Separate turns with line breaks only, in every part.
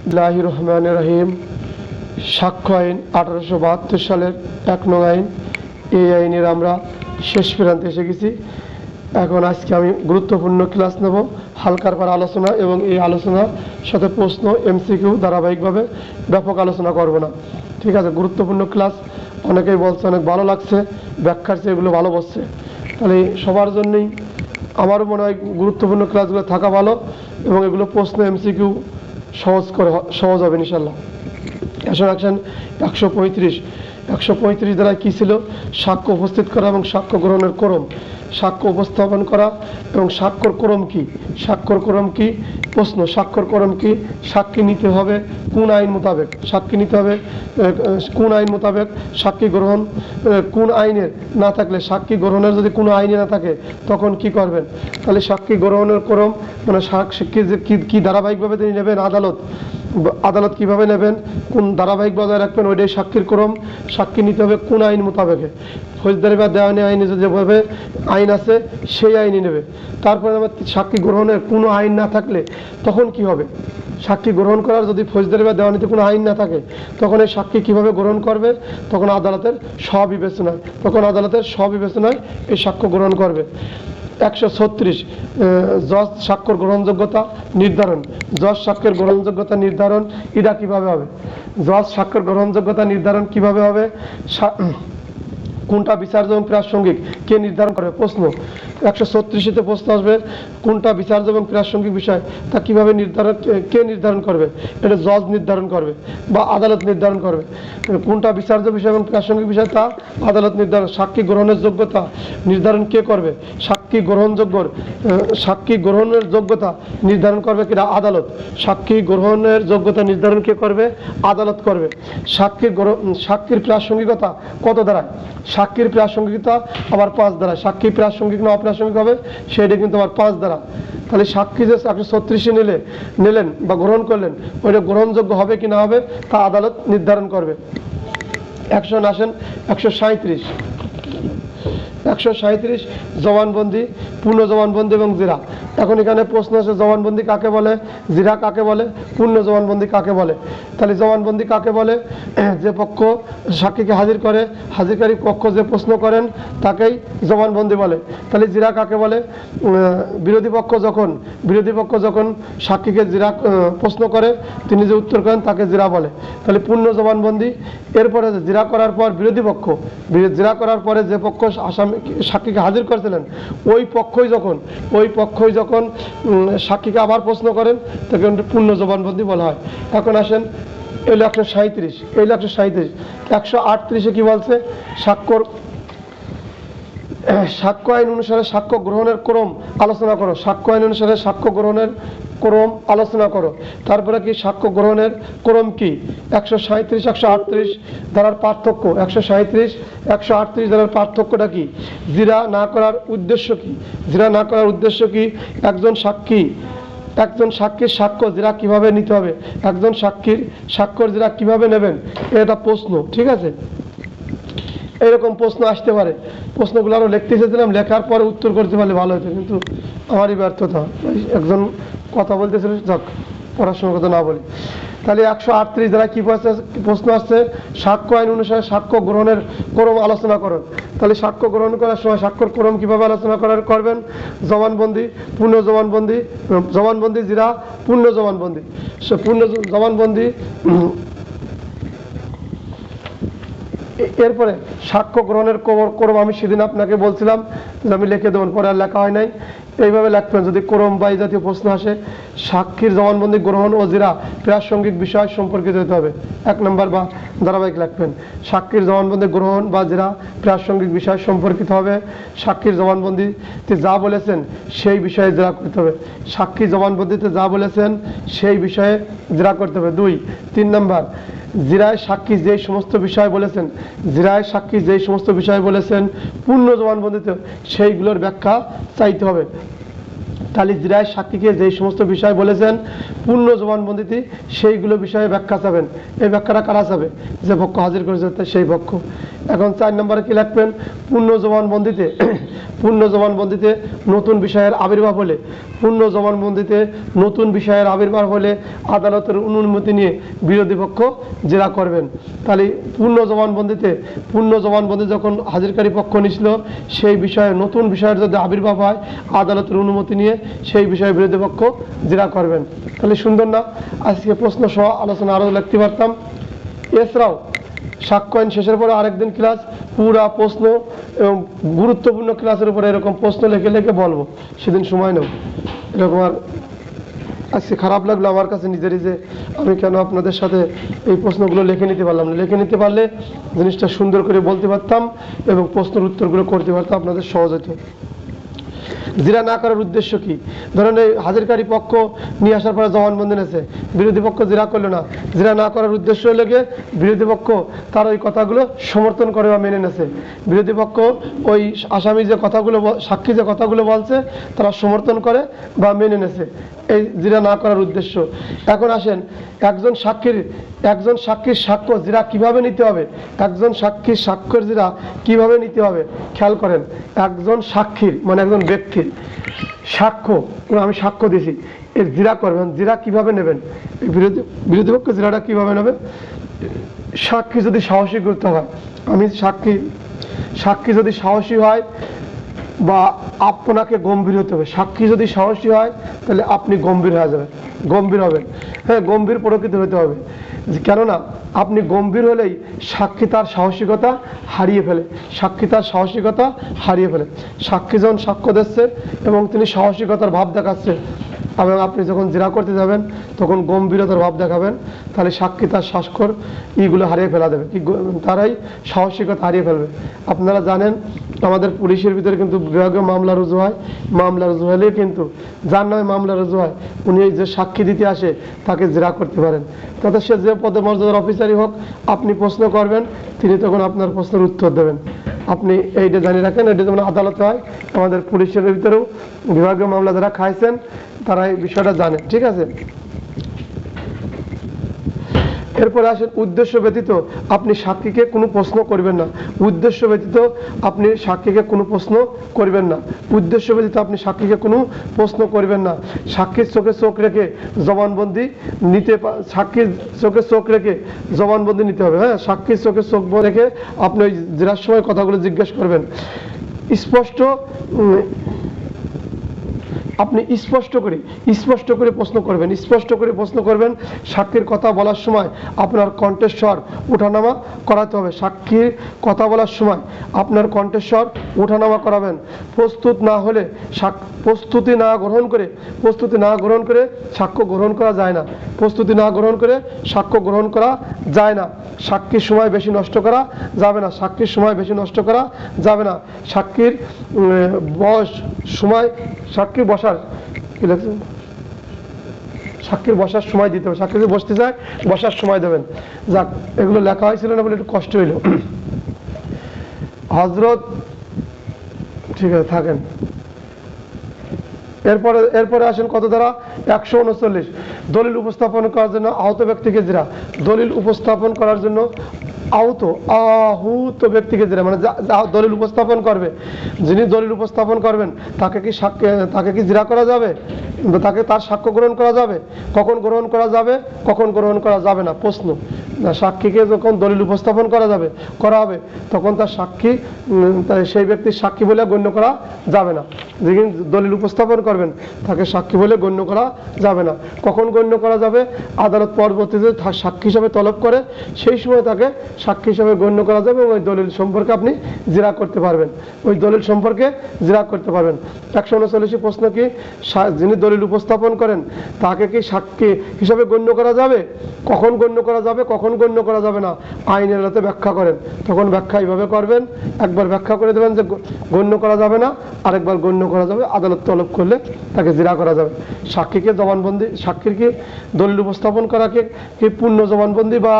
বিসমিল্লাহির রহমানির রহিম। সাক্ষ্য আইন 1872 সালের 1 নং আইন। এই আইনের আমরা শেষ প্রান্তে এসে গেছি। এখন আজকে আমি গুরুত্বপূর্ণ ক্লাস নেব, হালকার পর আলোচনা, এবং এই আলোচনার সাথে প্রশ্ন এমসিকিউ ধারাবাহিকভাবে, ব্যাপক আলোচনা করব না। ঠিক আছে, গুরুত্বপূর্ণ ক্লাস। অনেকেই বলছে অনেক ভালো লাগছে, ব্যাখ্যার চেয়ে এগুলো ভালো বসছে। তাহলে সবার জন্যই আমারও মনে হয় গুরুত্বপূর্ণ ক্লাসগুলো থাকা ভালো, এবং এগুলো প্রশ্ন এমসিকিউ সহজ হবে ইনশাল্লাহ। অ্যাকশন 135 দ্বারা কী ছিল? সাক্ষ্য উপস্থিত করা এবং সাক্ষ্য গ্রহণের ক্রম। সাক্ষ্য উপস্থাপন করা এবং সাক্ষ্যর ক্রম কী? সাক্ষ্যর ক্রম কী? প্রশ্ন, সাক্ষ্যর ক্রম কী? সাক্ষী নিতে হবে কোন আইন মোতাবেক? সাক্ষী নিতে হবে কোন আইন মোতাবেক? সাক্ষী গ্রহণ কোন আইনের না থাকলে, সাক্ষী গ্রহণের যদি কোনো আইনে না থাকে তখন কি করবেন? তাহলে সাক্ষী গ্রহণের ক্রম মানে সাক্ষী কী ধারাবাহিকভাবে তিনি নেবেন, আদালত কিভাবে নেবেন, কোন ধারাবাহিকভাবে রাখবেন, ওইটাই সাক্ষীর ক্রম। সাক্ষী নিতে হবে কোন আইন মোতাবেকে? ফৌজদারি বা দেওয়ানি আইনে যেভাবে আইন আছে সেই আইনই নেবে। তারপরে আবার সাক্ষী গ্রহণের কোনো আইন না থাকলে তখন কি হবে? সাক্ষী গ্রহণ করার যদি ফৌজদারি বা দেওয়ানিতে কোনো আইন না থাকে তখন এই সাক্ষী কীভাবে গ্রহণ করবে? তখন আদালতের স্ববিবেচনায় এই সাক্ষ্য গ্রহণ করবে। 136 জজ সাক্ষ্যর গ্রহণযোগ্যতা নির্ধারণ। জজ সাক্ষ্যের গ্রহণযোগ্যতা নির্ধারণ এটা কীভাবে হবে? জজ সাক্ষ্যের গ্রহণযোগ্যতা নির্ধারণ কীভাবে হবে? কোনটা বিচার্য এবং প্রাসঙ্গিক কে নির্ধারণ করবে? প্রশ্ন 136-তে প্রশ্ন আসবে, কোনটা বিচার্য এবং প্রাসঙ্গিক বিষয় তা কীভাবে কে নির্ধারণ করবে? এটা জজ নির্ধারণ করবে বা আদালত নির্ধারণ করবে। কোনটা বিচার্য বিষয় এবং প্রাসঙ্গিক বিষয় তা আদালত নির্ধারণ। সাক্ষী গ্রহণের যোগ্যতা নির্ধারণ কে করবে? সাক্ষী গ্রহণের যোগ্যতা নির্ধারণ করবে কিনা? আদালত। সাক্ষী গ্রহণের যোগ্যতা নির্ধারণ কে করবে? আদালত করবে। সাক্ষীর প্রাসঙ্গিকতা কত দাঁড়ায়? সাক্ষীর প্রাসঙ্গিকতা আবার 5 দ্বারা। সাক্ষী প্রাসঙ্গিক না অপ্রাসঙ্গিক হবে সেটা কিন্তু আবার 5 দ্বারা। তাহলে সাক্ষী যে 136 নিলেন বা গ্রহণ করলেন, ওইটা গ্রহণযোগ্য হবে কি না হবে তা আদালত নির্ধারণ করবে। আসেন 137 জবানবন্দি, পূর্ণ জবানবন্দি এবং জিরা। এখন এখানে প্রশ্ন আছে, জবানবন্দি কাকে বলে, জিরা কাকে বলে, পূর্ণ জবানবন্দি কাকে বলে? তাহলে জবানবন্দি কাকে বলে? যে পক্ষ সাক্ষীকে হাজির করে, হাজিরকারী পক্ষ যে প্রশ্ন করেন তাকেই জবানবন্দি বলে। তাহলে জিরা কাকে বলে? বিরোধী পক্ষ যখন সাক্ষীকে জিরা প্রশ্ন করে, তিনি যে উত্তর করেন তাকে জিরা বলে। তাহলে পূর্ণ জবানবন্দি। এরপরে জিরা করার পর জিরা করার পরে যে পক্ষ সাক্ষীকে হাজির করেছিলেন ওই পক্ষই যখন সাক্ষীকে আবার প্রশ্ন করেন তাকে পূর্ণ জবানবন্দি বলা হয়। এখন আসেন 138 কি বলছে? সাক্ষ্য আইন অনুসারে সাক্ষ্য গ্রহণের ক্রম আলোচনা করো। সাক্ষ্য আইন অনুসারে সাক্ষ্য গ্রহণের ক্রম আলোচনা করো। তারপরে কি সাক্ষ্য গ্রহণের ক্রম কি? 137-138 ধারার পার্থক্য। 137-138 ধারার পার্থক্যটা কি? জিরা না করার উদ্দেশ্য কি? একজন সাক্ষীর সাক্ষ্য জিরা কিভাবে নিতে হবে? একজন সাক্ষ্যর জিরা কিভাবে নেবেন? এটা প্রশ্ন। ঠিক আছে, এরকম প্রশ্ন আসতে পারে। প্রশ্নগুলো আরও লিখতে চেয়েছিলাম, লেখার পরে উত্তর করতে পারলে ভালো হতো, কিন্তু আমারই ব্যর্থতা। একজন কথা বলতেছিল, যাক পড়াশোনার কথা না বলি। তাহলে 138 দ্বারা কী প্রশ্ন আসছে? সাক্ষ্য আইন অনুসারে সাক্ষ্য গ্রহণের ক্রম আলোচনা করুন। তাহলে সাক্ষ্য গ্রহণ করার সময় সাক্ষ্যর ক্রম কীভাবে আলোচনা করবেন? জবানবন্দি, পূর্ণ জবানবন্দি জিরা, পূর্ণ জবানবন্দি। পূর্ণ জবানবন্দি। এরপরে সাক্ষ্য গ্রহণের ক্রম আমি সেদিন আপনাকে বলছিলাম যে আমি লিখে দেবেন, পরে আর লেখা হয় নাই। এইভাবে লিখবেন যদি ক্রম বা এই জাতীয় প্রশ্ন আসে। সাক্ষীর জবানবন্দি গ্রহণ ও জিরা প্রাসঙ্গিক বিষয় সম্পর্কিত হতে হবে। 1 নম্বর বা ধারাবাহিক লিখবেন। সাক্ষীর জবানবন্দি গ্রহণ বা জিরা প্রাসঙ্গিক বিষয় সম্পর্কিত হবে। সাক্ষীর জবানবন্দিতে যা বলেছেন সেই বিষয়ে জিরা করতে হবে। সাক্ষী জবানবন্দিতে যা বলেছেন সেই বিষয়ে জিরা করতে হবে। 3 নম্বর, জিরায় সাক্ষী যেই সমস্ত বিষয় বলেছেন পূর্ণ জবানবন্দিতে সেইগুলোর ব্যাখ্যা চাইতে হবে। তাহলে জিরায় সাক্ষীকে যেই সমস্ত বিষয় বলেছেন পূর্ণ জবানবন্দিতে সেইগুলো বিষয়ে ব্যাখ্যা চাবেন। এই ব্যাখ্যাটা কারা চাবে? যে পক্ষ হাজির করেছে সেই পক্ষ। এখন 4 নম্বরে কি লিখবেন? পূর্ণ জবানবন্দিতে পূর্ণ জবানবন্দিতে নতুন বিষয়ের আবির্ভাব হলে নতুন বিষয়ের আবির্ভাব হলে আদালতের অনুমতি নিয়ে বিরোধী পক্ষ জেরা করবেন। তাহলে পূর্ণ জবানবন্দি যখন হাজিরকারী পক্ষ নিছিল সেই বিষয়ে নতুন বিষয়ের যদি আবির্ভাব হয় আদালতের অনুমতি নিয়ে সেই বিষয়ে বিরোধী পক্ষ জেরা করবেন। তাহলে সুন্দর না? আজকে প্রশ্ন সহ আলোচনা আরও লিখতে পারতাম। এছাড়াও সাক্ষ্য আইন শেষের পরে আরেকদিন ক্লাস পুরা প্রশ্ন এবং গুরুত্বপূর্ণ ক্লাসের উপরে এরকম প্রশ্ন লিখে বলবো, সেদিন সময় নেব। এরকম আর আজকে খারাপ লাগলো আমার কাছে নিজেরই যে আমি কেন আপনাদের সাথে এই প্রশ্নগুলো লিখে নিতে পারলাম না। লিখে নিতে পারলে জিনিসটা সুন্দর করে বলতে পারতাম এবং প্রশ্নের উত্তরগুলো করতে পারতাম, আপনাদের সহজ হতো। জিরা না করার উদ্দেশ্য কি? ধরেন এই হাজিরকারী পক্ষ নিয়ে আসার পরে জবানবন্দি নেছে, বিরোধী পক্ষ জিরা করলো না। জিরা না করার উদ্দেশ্য লেগে বিরোধী পক্ষ তার ওই কথাগুলো সমর্থন করে বা মেনে নেছে। বিরোধী পক্ষ ওই আসামি যে কথাগুলো সাক্ষী যে কথাগুলো বলছে তারা সমর্থন করে বা মেনে নেছে, এই জিরা না করার উদ্দেশ্য। এখন আসেন একজন সাক্ষীর সাক্ষ্য জিরা কিভাবে নিতে হবে, একজন সাক্ষীর সাক্ষ্যের জিরা কিভাবে নিতে হবে খেয়াল করেন। একজন সাক্ষীর মানে একজন ব্যক্তির সাক্ষ্য, আমি সাক্ষ্য দিছি, এর জিরা করবেন। জিরা কিভাবে নেবেন? বিরোধী পক্ষ জিরাটা কিভাবে নেবে? সাক্ষী যদি সাহসী করতে হয়, আমি সাক্ষী যদি সাহসী হয় বা আপনাকে গম্ভীর হতে হবে। সাক্ষী যদি সাহসী হয় তাহলে আপনি গম্ভীর হবেন। হ্যাঁ, গম্ভীর প্রকৃতির হতে হবে। কেননা আপনি গম্ভীর হলেই সাক্ষী তার সাহসিকতা হারিয়ে ফেলে। সাক্ষী যখন সাক্ষ্য দিচ্ছে এবং তিনি সাহসিকতার ভাব দেখাচ্ছে এবং আপনি যখন জিরা করতে যাবেন তখন গম্ভীরতার ভাব দেখাবেন, তাহলে সাক্ষী তার স্বাক্ষর এইগুলো হারিয়ে ফেলা দেবে, তারাই সাহসিকতা হারিয়ে ফেলবে। আপনারা জানেন আমাদের পুলিশের ভিতরে কিন্তু বিভাগীয় মামলা রুজু হয়। মামলা রুজু হলে কিন্তু যার নামে মামলা রুজু হয় উনি যে সাক্ষী দিতে আসে তাকে জিরা করতে পারেন। তাতে সে যে পদে মর্যাদার অফিসারই হোক, আপনি প্রশ্ন করবেন, তিনি তখন আপনার প্রশ্নের উত্তর দেবেন। আপনি এইটা জানিয়ে রাখেন। এটা যেমন আদালতে হয়, আমাদের পুলিশের ভিতরেও বিভাগীয় মামলা যারা খাইছেন তারা এই বিষয়টা জানেন। ঠিক আছে, এরপরে আসেন উদ্দেশ্য ব্যতীত আপনি সাক্ষীকে কোনো প্রশ্ন করবেন না। উদ্দেশ্য ব্যতীত আপনি সাক্ষীকে কোনো প্রশ্ন করবেন না। সাক্ষীর চোখে চোখ রেখে জবানবন্দি নিতে হবে। হ্যাঁ, সাক্ষীর চোখে চোখ রেখে আপনি ওই জেরার সময় কথাগুলো জিজ্ঞেস করবেন। আপনি স্পষ্ট করে প্রশ্ন করবেন। সাক্ষীর কথা বলার সময় আপনার কণ্ঠস্বর ওঠানামা করাতে হবে। সাক্ষীর কথা বলার সময় আপনার কণ্ঠস্বর ওঠানামা করাবেন। প্রস্তুতি না গ্রহণ করে সাক্ষ্য গ্রহণ করা যায় না। সাক্ষীর সময় বেশি নষ্ট করা যাবে না। সাক্ষীর বসার সময় দিতে হবে। সাক্ষী যদি বসতে চায় বসার সময় দেবেন। যাক, এগুলো লেখা হয়েছিল না বলে একটু কষ্ট হইল। হযরত, ঠিক আছে থাকেন। এরপরে আসেন কত ধারা? 139 দলিল উপস্থাপন করার জন্য আহত ব্যক্তিকে জিরা। দলিল উপস্থাপন করার জন্য আহত ব্যক্তিকে জিরা মানে দলিল উপস্থাপন করবে, যিনি দলিল উপস্থাপন করবেন তাকে কি জিরা করা যাবে? তার সাক্ষ্য গ্রহণ করা যাবে? কখন গ্রহণ করা যাবে, কখন গ্রহণ করা যাবে না? প্রশ্ন। সাক্ষীকে যখন দলিল উপস্থাপন করা হবে তখন তার সেই ব্যক্তির সাক্ষী বলে গণ্য করা যাবে না। যিনি দলিল উপস্থাপন করবেন তাকে সাক্ষী বলে গণ্য করা যাবে না। কখন গণ্য করা যাবে? আদালত পরবর্তীতে সাক্ষী হিসাবে তলব করে সেই সময় তাকে সাক্ষী হিসাবে গণ্য করা যাবে এবং ওই দলিল সম্পর্কে আপনি জিরা করতে পারবেন। 139 প্রশ্ন কি? যিনি দলিল উপস্থাপন করেন তাকে কি সাক্ষী হিসাবে গণ্য করা যাবে? কখন গণ্য করা যাবে, কখন গণ্য করা যাবে না? আইনের আলোতে ব্যাখ্যা করেন। তখন ব্যাখ্যা এইভাবে করবেন, একবার ব্যাখ্যা করে দেবেন যে গণ্য করা যাবে না, আরেকবার গণ্য করা যাবে। আদালত তলব করলে তাকে জিরা করা যাবে। সাক্ষীর কি দলিল উপস্থাপন করাকে কি পূর্ণ জবানবন্দি বা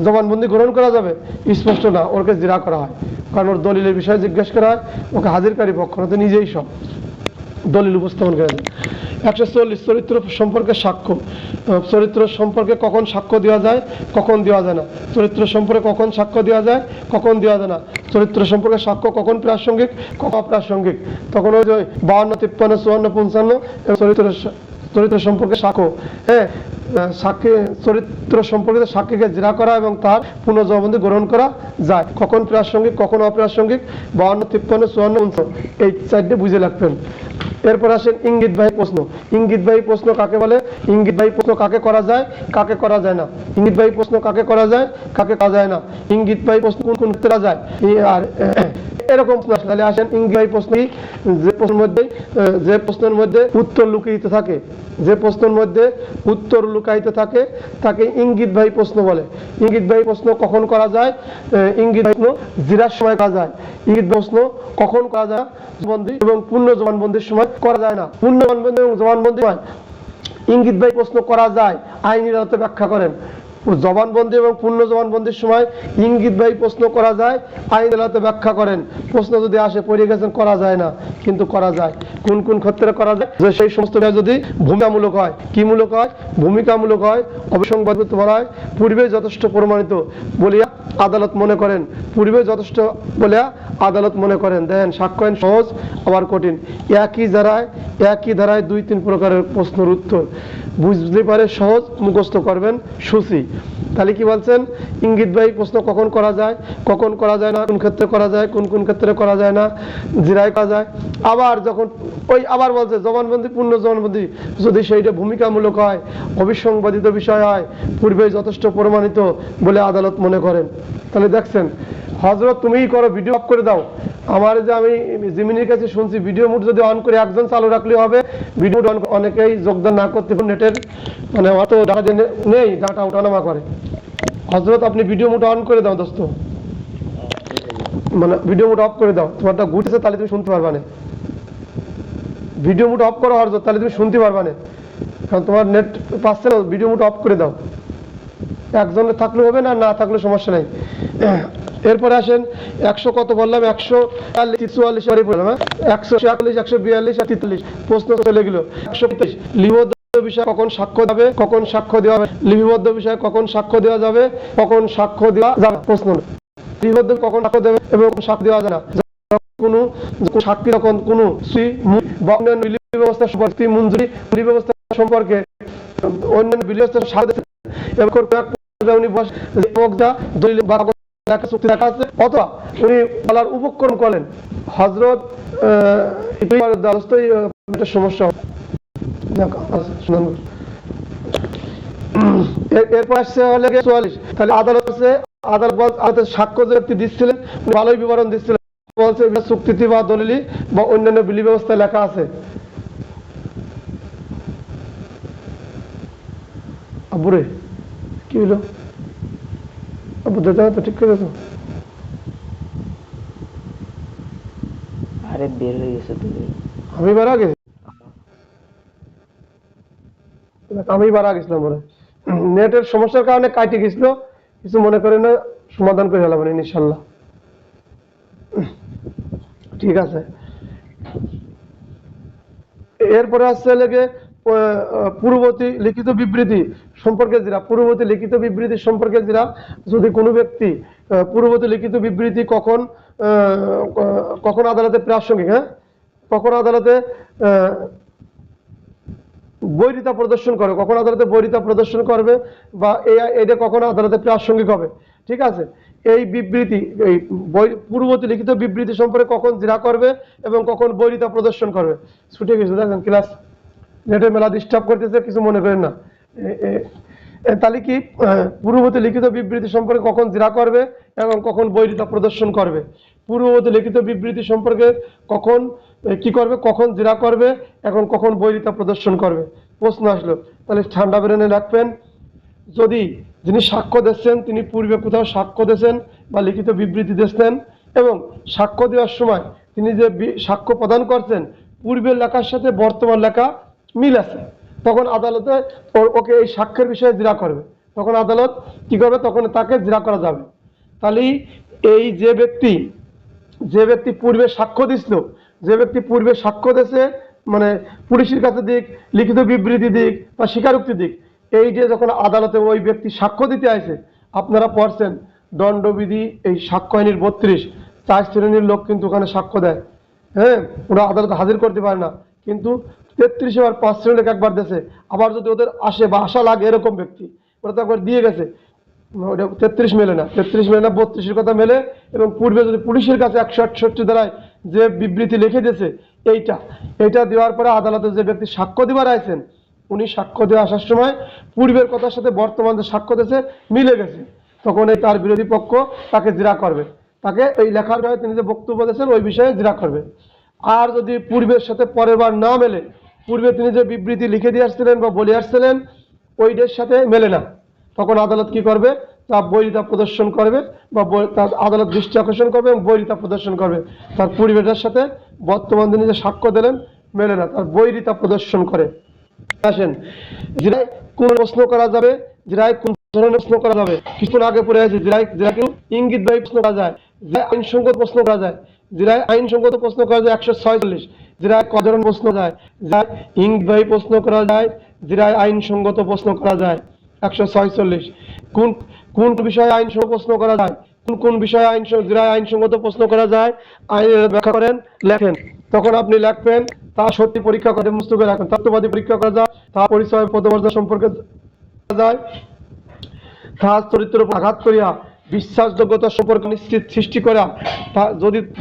জবানবন্দি গ্রহণ করা যাবে? স্পষ্ট না, ওকে জিরা করা হয়। কারণ ওর দলিলের বিষয়ে জিজ্ঞেস করা হয়, ওকে হাজিরকারী পক্ষ না তো নিজেই সব দলিল উপস্থাপন করা যায়। 140 চরিত্র সম্পর্কে সাক্ষ্য। চরিত্র সম্পর্কে কখন সাক্ষ্য দেওয়া যায়, কখন দেওয়া যায় না। চরিত্র সম্পর্কে কখন সাক্ষ্য দেওয়া যায়, কখন দেওয়া যায় না। চরিত্র সম্পর্কে সাক্ষ্য কখন প্রাসঙ্গিক, কখন অপ্রাসঙ্গিক। তখন ওই যে 52, 53, 54, 55 চরিত্র সম্পর্কে সাক্ষ্য, হ্যাঁ, সাক্ষী চরিত্র সম্পর্কিত সাক্ষীকে জেরা করা এবং তার পুনঃজবানবন্দি গ্রহণ করা যায়। কখন প্রাসঙ্গিক, কখন অপ্রাসঙ্গিক, 52, 53, 54, 55 এই চারটে বুঝে রাখবেন। এরপর আসেন ইঙ্গিতবাহী প্রশ্ন। ইঙ্গিতবাহী প্রশ্ন কাকে বলে? ইঙ্গিতবাহী প্রশ্ন কাকে করা যায়, কাকে করা যায় না। ইঙ্গিতবাহী প্রশ্ন কাকে করা যায়, কাকে করা যায় না। ইঙ্গিতবাহী প্রশ্ন কোন কোন ক্ষেত্রে করা যায়। আর এরকম তাহলে আসেন ইঙ্গিতবাহী প্রশ্ন, যে প্রশ্নের মধ্যে উত্তর লুকিয়ে থাকে, যে প্রশ্নের মধ্যে উত্তর লুকায়িত থাকে তাকে ইঙ্গিতবাহী প্রশ্ন বলে। ইঙ্গিতবাহী প্রশ্ন কখন করা যায়? ইঙ্গিতবাহী প্রশ্ন জিরার সময় করা যায়। ইঙ্গিত প্রশ্ন কখন করা যায়? জবানবন্দি এবং পূর্ণ জবানবন্দির সময় করা যায় না। পূর্ণ জবানবন্দি এবং জবানবন্দির সময় ইঙ্গিতবাহী প্রশ্ন করা যায়, আইনি আদালতে ব্যাখ্যা করেন। জবানবন্দি এবং পূর্ণ জবানবন্দির সময় ইঙ্গিতবাহী প্রশ্ন করা যায়, আইন আদালতে ব্যাখ্যা করেন। প্রশ্ন যদি আসে পড়ে গেছেন, করা যায় না, কিন্তু করা যায়। কোন কোন ক্ষেত্রে করা যায়? যে সেই সমস্ত যদি ভূমিকামূলক হয়। কি মূলক হয়? ভূমিকামূলক হয়, অবিসংবাদিত বলা হয়, পূর্বে যথেষ্ট প্রমাণিত বলিয়া আদালত মনে করেন। পূর্বে যথেষ্ট বলিয়া আদালত মনে করেন। দেখেন, সাক্ষ্য আইন সহজ আবার কঠিন। একই ধারায় 2-3 প্রকারের প্রশ্নের উত্তর বুঝতে পারে সহজ, মুখস্থ করবেন সূচি। তাহলে কি বলছেন? ইঙ্গিতবাহী প্রশ্ন কখন করা যায়, কখন করা যায় না, কোন ক্ষেত্রে করা যায়, কোন কোন ক্ষেত্রে করা যায় না, জিরায় করা যায়। আবার যখন আবার বলছে জবানবন্দি, পূর্ণ জবানবন্দি যদি সেইটা ভূমিকামূলক হয়, অবিসংবাদিত বিষয় হয়, পূর্বে যথেষ্ট প্রমাণিত বলে আদালত মনে করেন। তাহলে দেখছেন, হযরত তুমিই করো, ভিডিও অফ করে দাও। আমার যে আমি জিমিনির কাছে শুনছি, ভিডিও মুড যদি অন করে একজন চালু রাখলে হবে, ভিডিও অন। অনেকেই যোগদান না করতে নেটের মানে অত ডাটা নেই, ডাটা ওঠানামা করে। হযরত আপনি ভিডিও মুড অন করে দাও দোস্ত, মানে ভিডিও মুড অফ করে দাও। তোমারটা ঘুরতেছে, তাহলে তুমি শুনতে পারবা না। ভিডিও মুড অফ করো হযরত, তাহলে তুমি শুনতে পারবা না, কারণ তোমার নেট পাচ্ছে না। ভিডিও মুড অফ করে দাও। একজনের থাকলে হবে, না না থাকলে সমস্যা নেই। এরপরে আসেন 100 কত বললাম, 144 পরে বললাম, 141, 142 আর 43 প্রশ্ন চলে গেল। 145 লিপিবদ্ধ বিষয় কখন সাক্ষ্য দেবে, কখন সাক্ষ্য দেওয়া হবে। লিপিবদ্ধ বিষয়ে কখন সাক্ষ্য দেওয়া যাবে, কখন সাক্ষ্য দেওয়া যাবে। প্রশ্ন লিপিবদ্ধ কখন সাক্ষ্য দেবে এবং সাক্ষ্য দেওয়া যায় না। কোনো সাক্ষী যখন কোনো অন্যান্য বিলি ব্যবস্থা সম্পর্কে মঞ্জুরি ব্যবস্থা সম্পর্কে অন্যান্য বিলি ব্যবস্থার সাথে অথবা উনি বলার উপক্রম করেন। হযরত সমস্যা। এরপর আসছে হলে 44। তাহলে আদালত সাক্ষ্য যে ব্যক্তি দিচ্ছিলেন, ভালোই বিবরণ দিচ্ছিলেন, বলছে চুক্তিতে বা দলিলি বা অন্যান্য বিলি ব্যবস্থায় লেখা আছে। আবুরে কি হলো? আবু দাদা তো ঠিক করে তো,
আরে বের হয়ে গেছে তো।
আমি বার আগে গেছিলাম বলে নেটের সমস্যার কারণে কাটে গেছিল। কিছু মনে করে না, সমাধান করে ফেলাবেন ইনশাল্লাহ। ঠিক আছে। এরপরে আসছে লেগে পূর্ববর্তী লিখিত বিবৃতি সম্পর্কে জিরা। পূর্ববর্তী লিখিত বিবৃতি সম্পর্কে জিরা। যদি কোনো ব্যক্তি পূর্ববর্তী লিখিত বিবৃতি কখন আদালতে প্রাসঙ্গিক, হ্যাঁ, কখন আদালতে বৈধতা প্রদর্শন করে, কখন আদালতে বৈধতা প্রদর্শন করবে, বা এটা কখন আদালতে প্রাসঙ্গিক হবে। ঠিক আছে। এই বিবৃতি, এই পূর্ববর্তী লিখিত বিবৃতি সম্পর্কে কখন জিরা করবে এবং কখন বৈধতা প্রদর্শন করবে। ছুটে গেছে, দেখেন ক্লাস নেটের মেলা ডিস্টার্ব করতেছে, কিছু মনে করেন না। তাহলে কি পূর্ববর্তী লিখিত বিবৃতি সম্পর্কে কখন জিরা করবে এবং কখন বৈধতা প্রদর্শন করবে। পূর্ববর্তী লিখিত বিবৃতি সম্পর্কে কখন কি করবে, কখন জিরা করবে এবং কখন বৈধতা প্রদর্শন করবে। প্রশ্ন আসলো, তাহলে ঠান্ডা বেরেনে রাখবেন। যদি যিনি সাক্ষ্য দিচ্ছেন তিনি পূর্বে কোথাও সাক্ষ্য দিয়েছেন বা লিখিত বিবৃতি দিচ্ছেন এবং সাক্ষ্য দেওয়ার সময় তিনি যে সাক্ষ্য প্রদান করছেন পূর্বের লেখার সাথে বর্তমান লেখা মিল আছে, তখন আদালতে ওকে এই সাক্ষ্যের বিষয়ে জিরা করবে। তখন আদালত কি করবে, তখন তাকে জিরা করা যাবে। তাহলে এই যে ব্যক্তি পূর্বে সাক্ষ্য দিছিল, যে ব্যক্তি পূর্বে সাক্ষ্য দিয়েছে মানে পুলিশের কাছে দিক, লিখিত বিবৃতি দিক বা স্বীকারোক্তি দিক, এই যে যখন আদালতে ওই ব্যক্তি সাক্ষ্য দিতে আসে, আপনারা পড়ছেন দণ্ডবিধি এই সাক্ষ্য আইনের 32, 4 শ্রেণীর লোক কিন্তু ওখানে সাক্ষ্য দেয়। হ্যাঁ, ওরা আদালতে হাজির করতে পারে না, কিন্তু 33 বার 5 শ্রেণীর একবার দেশে। আবার যদি ওদের আসে বা আশা লাগে এরকম ব্যক্তি, ওরা তো একবার দিয়ে গেছে, ওটা 33 মেলে না, 33 মেলে না, 32-এর কথা মেলে। এবং পূর্বে যদি পুলিশের কাছে 168 দ্বারায় যে বিবৃতি লিখে দিয়েছে, এইটা দেওয়ার পরে আদালতে যে ব্যক্তি সাক্ষ্য দিবার আইছেন, উনি সাক্ষ্য দিয়ে আসার সময় পূর্বের কথার সাথে বর্তমান যে সাক্ষ্য দিয়েছে মিলে গেছে, তখন এই তার বিরোধী পক্ষ তাকে জিরা করবে, তাকে এই লেখার বিষয়ে তিনি যে বক্তব্য দিয়েছেন ওই বিষয়ে জিরা করবে। আর যদি পূর্বের সাথে পরের বার না মেলে, পূর্বে তিনি যে বিবৃতি লিখে দিয়ে আসছিলেন বা বলে আসছিলেন ওইটার সাথে মেলে না, তখন আদালত কি করবে, তা বৈরিতা প্রদর্শন করবে বা তার আদালত দৃষ্টি আকর্ষণ করবে এবং বৈরিতা প্রদর্শন করবে। তার পরিবেশের সাথে বর্তমান দিনে যে সাক্ষ্য দিলেন মেলে না, তার বৈরিতা প্রদর্শন করে। আসেন, জেরায় কোন প্রশ্ন করা যাবে, জেরায় কোন ধরনের প্রশ্ন করা যাবে, কিছুক্ষণ আগে পড়ে আছে জেরাকে ইঙ্গিতবাহী প্রশ্ন করা যায়, জেরায় আইনসঙ্গত প্রশ্ন করা যায়, জেরায় আইনসঙ্গত প্রশ্ন করা যায় 146, জেরায় ক ধরনের প্রশ্ন যায়, জেরায় ইঙ্গিতবাহী প্রশ্ন করা যায়, জেরায় আইনসঙ্গত প্রশ্ন করা যায় 146। কোন কোন বিষয়ে আইনসঙ্গত প্রশ্ন করা যায়, কোন কোন বিষয়ে জেরায় আইনসঙ্গত প্রশ্ন করা যায়, আইনের ব্যাখ্যা করেন, লেখেন। তখন আপনি লিখবেন তা সত্যি পরীক্ষা করে মুস্তকে রাখেন, তত্ত্ববাদী পরীক্ষা করা যায়, তা পরিচয় পদমর্যাদা সম্পর্কে যায়, তাহার চরিত্রের উপর আঘাত করিয়া বিশ্বাসযোগ্যতা সম্পর্কে নিশ্চিত সৃষ্টি করা।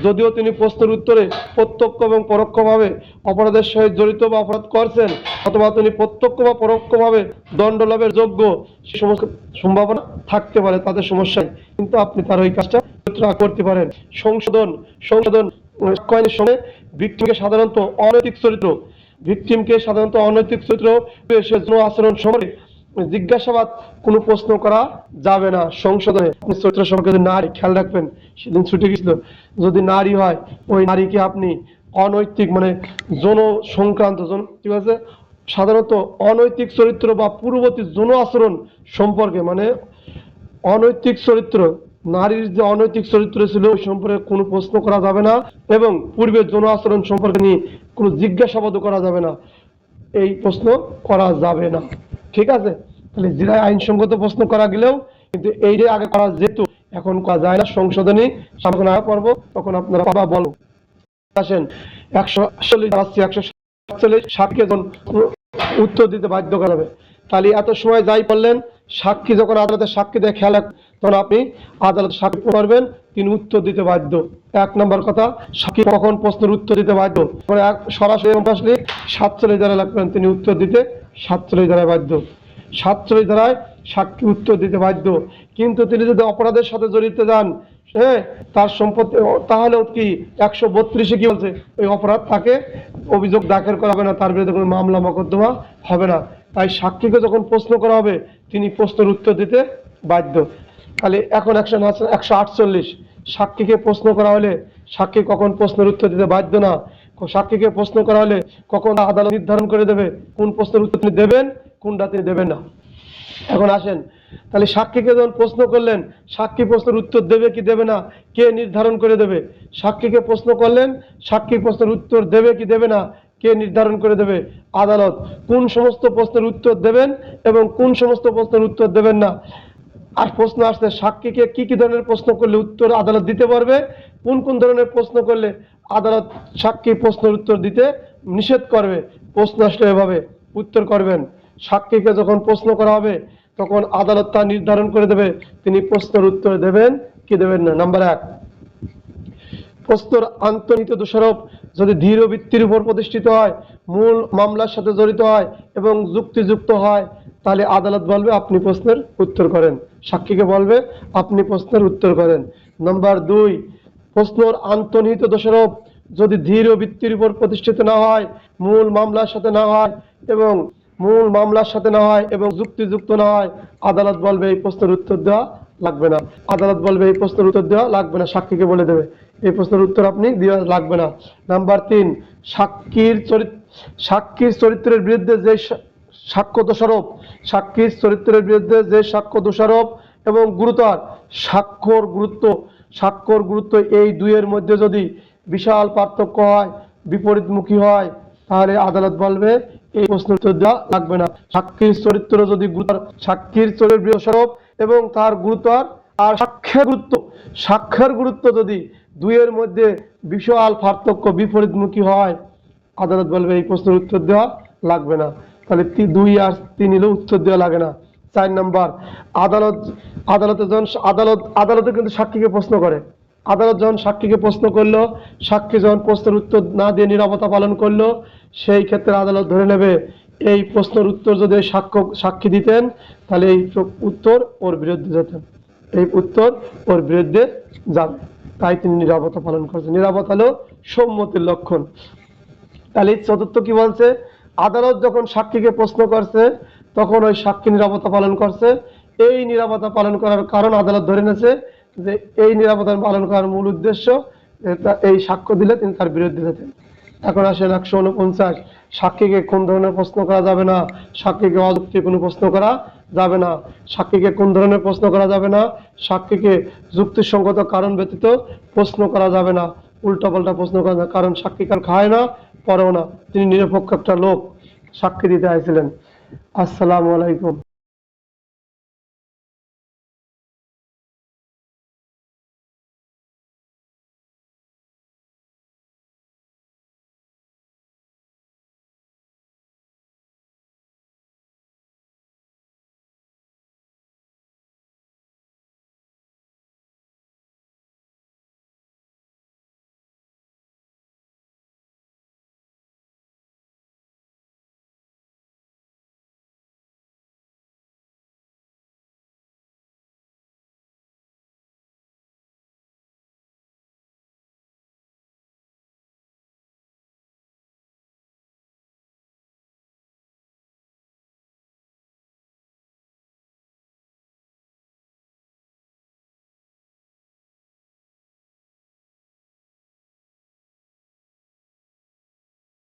যদিও তিনি প্রশ্নের উত্তরে প্রত্যক্ষ এবং পরোক্ষভাবে অপরাধের সহিত জড়িত বা অপরাধ করছেন, অথবা তিনি প্রত্যক্ষ বা পরোক্ষভাবে দণ্ড লাভের যোগ্য, সে সমস্ত সম্ভাবনা থাকতে পারে, তাদের সমস্যায়, কিন্তু আপনি তার ওই কাজটা করতে পারেন। সংশোধন আইনের সঙ্গে ভিকটিমকে সাধারণত অনৈতিক চরিত্র আচরণ সম্পর্কে জিজ্ঞাসাবাদ কোনো প্রশ্ন করা যাবে না। সংশোধনে চরিত্র সম্পর্কে নারী, খেয়াল রাখবেন, সেদিন ছুটে গেছিল, যদি নারী হয় ওই নারীকে আপনি অনৈতিক মানে যৌন সংক্রান্ত, ঠিক আছে, সাধারণত অনৈতিক চরিত্র বা পূর্ববর্তী যৌন আচরণ সম্পর্কে, মানে অনৈতিক চরিত্র, নারীর যে অনৈতিক চরিত্র ছিল ওই সম্পর্কে কোনো প্রশ্ন করা যাবে না, এবং পূর্বের যৌন আচরণ সম্পর্কে নিয়ে কোনো জিজ্ঞাসাবাদও করা যাবে না, এই প্রশ্ন করা যাবে না। ঠিক আছে, তাহলে জেরায় আইনসঙ্গত প্রশ্ন করা গেলেও কিন্তু এই যে আগে করা যেত, এখন করা যায় না। সংশোধনী সামনে পর্ব, তখন আপনারা বাবা বলো। আসেন 147 সাক্ষী যখন উত্তর দিতে বাধ্য করা যাবে, তাহলে এত সময় যাই পড়লেন, সাক্ষী যখন আদালতে সাক্ষী দেয় খেয়াল, তখন আপনি আদালতে সাক্ষী করবেন, তিনি উত্তর দিতে বাধ্য। 1 নম্বর কথা, সাক্ষী কখন প্রশ্নের উত্তর দিতে বাধ্য, সরাসরি 47 ধারা লাগবেন, তিনি উত্তর দিতে 47 ধারায় বাধ্য। 47 ধারায় সাক্ষী উত্তর দিতে বাধ্য, কিন্তু তিনি যদি অপরাধের সাথে জড়িত যান, হ্যাঁ, তার সম্পত্তি, তাহলে কি 132-এ কি বলছে, ওই অপরাধ তাকে অভিযোগ দাখিল করা হবে না, তার বিরুদ্ধে কোনো মামলা মোকদ্দমা হবে না। তাই সাক্ষীকে যখন প্রশ্ন করা হবে তিনি প্রশ্নের উত্তর দিতে বাধ্য। তাহলে এখন 148 সাক্ষীকে প্রশ্ন করা হলে সাক্ষী কখন প্রশ্নের উত্তর দিতে বাধ্য না, সাক্ষীকে প্রশ্ন করা হলে কখন আদালত নির্ধারণ করে দেবে কোন প্রশ্নের উত্তর তিনি দেবেন, কোনটা তিনি দেবেন না। এখন আসেন, তাহলে সাক্ষীকে যখন প্রশ্ন করলেন, সাক্ষী প্রশ্নের উত্তর দেবে কি দেবে না কে নির্ধারণ করে দেবে? সাক্ষীকে প্রশ্ন করলেন, সাক্ষী প্রশ্নের উত্তর দেবে কি দেবে না কে নির্ধারণ করে দেবে? আদালত। কোন সমস্ত প্রশ্নের উত্তর দেবেন এবং কোন সমস্ত প্রশ্নের উত্তর দেবেন না। আর প্রশ্ন আসছে সাক্ষীকে কি কি ধরনের প্রশ্ন করলে উত্তর আদালত দিতে পারবে, কোন কোন ধরনের প্রশ্ন করলে আদালত সাক্ষী প্রশ্নের উত্তর দিতে নিষেধ করবে। প্রশ্ন আসলে এভাবে উত্তর করবেন। সাক্ষীকে যখন প্রশ্ন করা হবে তখন আদালত তা নির্ধারণ করে দেবে তিনি প্রশ্নের উত্তর দেবেন কি দেবেন না। নাম্বার 1, প্রশ্নের আন্তর্নিহিত দোষারোপ যদি দৃঢ় ভিত্তির উপর প্রতিষ্ঠিত হয়, মূল মামলার সাথে জড়িত হয় এবং যুক্তিযুক্ত হয়, তাহলে আদালত বলবে আপনি প্রশ্নের উত্তর করেন, সাক্ষীকে বলবে আপনি প্রশ্নের উত্তর করেন। নাম্বার 2, প্রশ্নের আন্তর্নিহিত দোষারোপ যদি দৃঢ় ভিত্তির উপর প্রতিষ্ঠিত না হয়, মূল মামলার সাথে না হয় এবং যুক্তিযুক্ত না হয়, আদালত বলবে এই প্রশ্নের উত্তর দেওয়া লাগবে না। সাক্ষীকে বলে দেবে এই প্রশ্নের উত্তর আপনি দেওয়া লাগবে না। নাম্বার 3, সাক্ষীর চরিত্রের বিরুদ্ধে যে সাক্ষ্য দোষারোপ এবং গুরুতর সাক্ষ্যর গুরুত্ব এই দুইয়ের মধ্যে যদি বিশাল পার্থক্য হয়, বিপরীতমুখী হয়, তাহলে আদালত বলবে এই প্রশ্নের উত্তর দেওয়া লাগবে না। সাক্ষীর চরিত্র যদি গুরুতর, সাক্ষীর চরিত্র স্বরূপ এবং তার গুরুতর আর সাক্ষ্যের গুরুত্ব যদি দুইয়ের মধ্যে বিশাল পার্থক্য বিপরীতমুখী হয়, আদালত বলবে এই প্রশ্নের উত্তর দেওয়া লাগবে না। তাহলে 2 আর 3 নিলেও উত্তর দেওয়া লাগে না। 4 নম্বর, আদালতে কিন্তু সাক্ষীকে প্রশ্ন করে। আদালত যখন সাক্ষীকে প্রশ্ন করলো, সাক্ষী যখন প্রশ্নের উত্তর না দিয়ে নীরবতা পালন করলো, সেই ক্ষেত্রে আদালত ধরে নেবে এই প্রশ্নের উত্তর যদি সাক্ষী দিতেন, তাহলে এই উত্তর ওর বিরুদ্ধে যেতেন, এই উত্তর ওর বিরুদ্ধে যাবে। তাই তিনি নীরবতা পালন করছেন। নীরবতা হলো সম্মতির লক্ষণ। তাহলে চতুর্থ কি বলছে, আদালত যখন সাক্ষীকে প্রশ্ন করছে তখন ওই সাক্ষী নীরবতা পালন করছে। এই নীরবতা পালন করার কারণ আদালত ধরে নিয়েছে যে এই নীরবতা পালন করার মূল উদ্দেশ্য এই সাক্ষ্য দিলে তিনি তার বিরুদ্ধে যেতেন। এখন আসেন 149, সাক্ষীকে কোন ধরনের প্রশ্ন করা যাবে না? সাক্ষীকে অযৌক্তিক কোনো প্রশ্ন করা যাবে না। সাক্ষীকে কোন ধরনের প্রশ্ন করা যাবে না? সাক্ষীকে যুক্তিসঙ্গত কারণ ব্যতীত প্রশ্ন করা যাবে না, উল্টাপাল্টা প্রশ্ন করা যাবে। কারণ সাক্ষী কার খায় না, পরেও না, তিনি নিরপেক্ষ একটা লোক, সাক্ষী দিতে আইছিলেন। আসসালামু আলাইকুম।